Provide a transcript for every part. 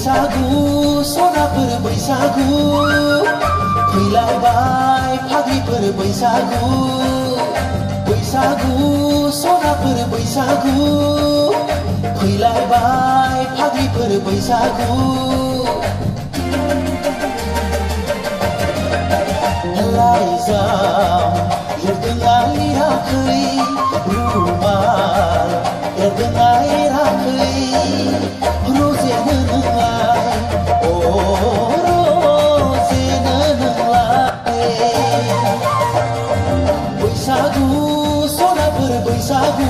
बैसागु सनाफोर बैसागु फैलायबाय फाग्लिफोर बैसागु बैसागु सनाफोर बैसागु फैलायबाय फाग्लिफोर बैसागु लाइजाम लिरदों लिराखै रुमाल एरदों एराखै रजेनो नोंलाय अ रजेनो नोंलाय बैसागु सनाफोर बैसागु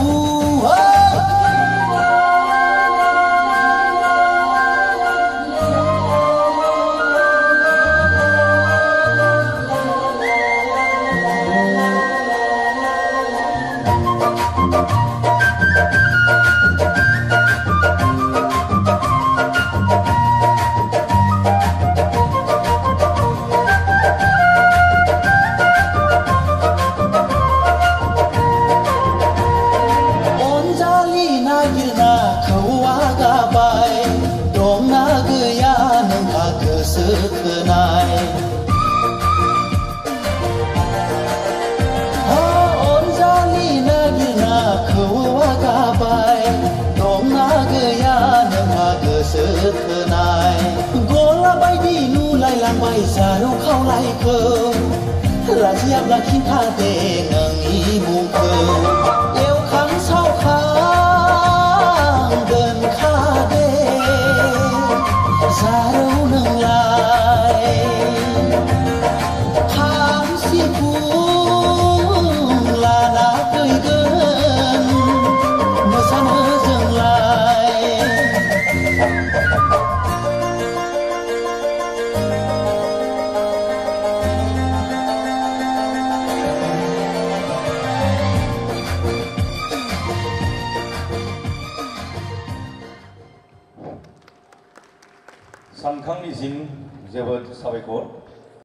खोनाय अनजालि नागिरना खौवा गाबाय दंना गैया नोंहा गोसो थोनाय गला बायदि नुलायलांबाय जारौ खावलायखौ लाजियाब्ला खिन्थादे नोंनि मुंखौ एवखां सावखां दोनखादे जारौ नोंलाय खाम सिफुं लाना फैगोन मोसानो जोंलाय सानखांनिसिम जोबोद साबायखर।